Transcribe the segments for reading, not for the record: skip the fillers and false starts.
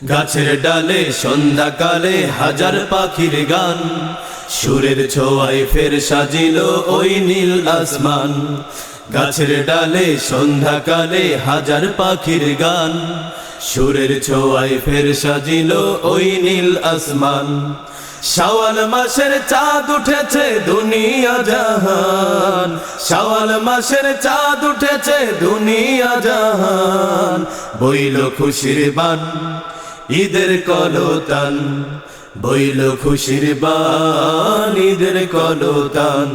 গাছের ডালে সন্ধ্যাকালে হাজার পাখির গান, সুরের ছোঁয়ায় ফের সাজিল ওই নীল আসমান। গাছের ডালে সন্ধ্যাকালে হাজার পাখির গান, সুরের ছোঁয়ায় ফের সাজিল ওই নীল আসমান। শাওয়াল মাসের চাঁদ উঠেছে দুনিয়া জাহান, শাওয়াল মাসের চাঁদ উঠেছে দুনিয়া জাহান। বইল খুশির বান ঈদের কলতান, বইল খুশির বান ঈদের কলতান।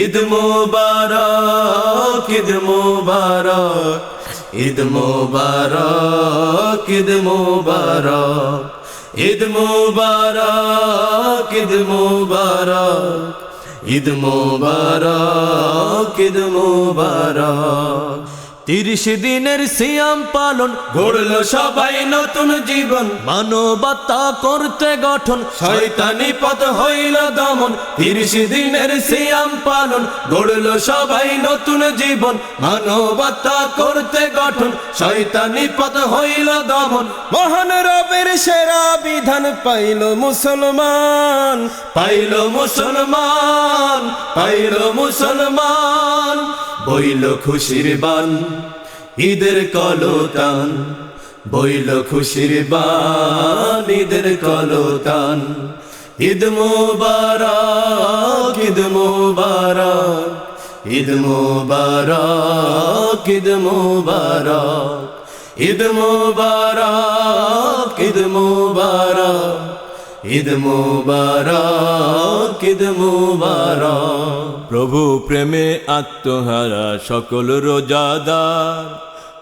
ঈদ মুবারক ঈদ মুবারক ঈদ মুবারক ঈদ মুবারক ঈদ মুবারক ঈদ মুবারক ঈদ মুবারক ঈদ মুবারক। 30 দিনের সিয়াম পালন গড়ল সবাই নতুন জীবন, মানবতা করতে গঠন শয়তানি পথ হইল দমন। 30 দিনের সিয়াম পালন গড়ল সবাই নতুন জীবন, মানবতা করতে গঠন শয়তানি পথ হইল দমন। মহান রবের সেরা বিধান পাইল মুসলমান, পাইল মুসলমান, পাইল মুসলমান। বইল খুশির বান ঈদের কলতান, বইল খুশির বান ঈদের কলতান। ঈদ মুবারক ঈদ মুবারক ঈদ মুবারক ঈদ মুবারক ঈদ মুবারক ঈদ মুবারক ঈদ মুবারক ঈদ মুবারক। প্রভু প্রেমে আত্মহারা সকল রোজাদার,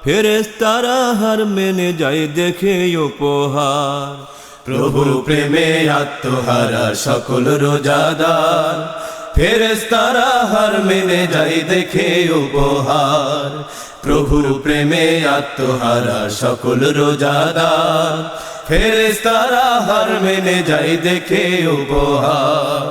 ফেরেশতারা হার মেনে যায় দেখে উপহার। প্রভু প্রেমে আত্মহারা সকল রোজাদার, ফেরেশতারা হার মেনে যায় দেখে উপহার। প্রভু প্রেমে আত্মহারা সকল রোজাদার, ফেরেশতারা হার মেনে যায় দেখে উপহার।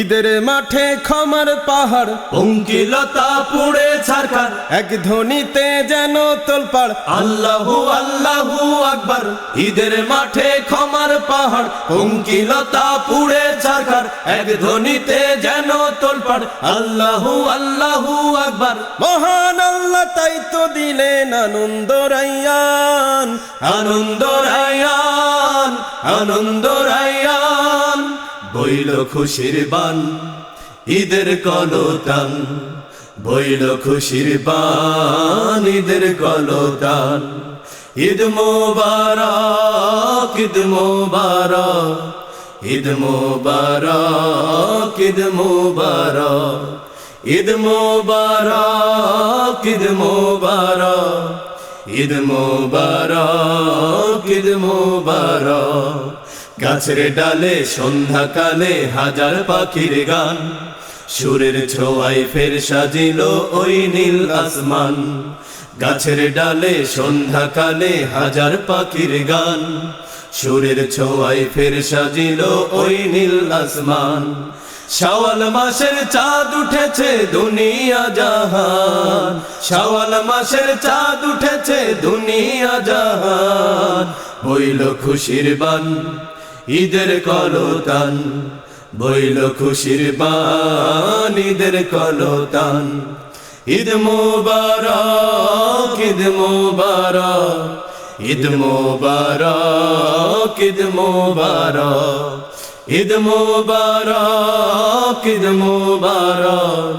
ঈদের মাঠে ক্ষমার পাহাড় পঙ্কিলতা পুড়ে ছারখার, এক ধ্বনিতে যেন তোলপাড় আল্লাহু আল্লাহু আকবার। ঈদের মাঠে ক্ষমার পাহাড় পঙ্কিলতা পুড়ে ছারখার, এক ধ্বনিতে যেন তোলপাড় আল্লাহু আল্লাহু আকবার। মহান আল্লাহ তাই তো দিলেন আনন্দ রায়ান, আনন্দ রায়ান, আনন্দ রায়ান। বইল খুশির বান ঈদের কলতান, বইল খুশির বান ঈদের কলতান। ঈদ মুবারক ঈদ মুবারক ঈদ মুবারক ঈদ মুবারক ঈদ মুবারক ঈদ মুবারক ঈদ মুবারক ঈদ মুবারক। গাছের ডালে সন্ধ্যাকালে হাজার পাখির গান, সুরের ছোঁয়ায় ফের সাজিল ওই নীল আসমান। গাছের ডালে সন্ধ্যাকালে হাজার পাখির গান, সুরের ছোঁয়ায় ফের সাজিল ওই নীল আসমান। শাওয়াল মাসের চাঁদ উঠেছে দুনিয়া জাহান, শাওয়াল মাসের চাঁদ উঠেছে দুনিয়া জাহান। বইল খুশির বান ঈদের কলতান, বইল খুশির বান ঈদের কলতান। ঈদ মুবারক ঈদ মুবারক ঈদ মুবারক ঈদ মুবারক ঈদ মুবারক ঈদ মুবারক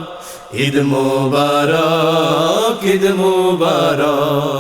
ঈদ মুবারক ঈদ মুবারক।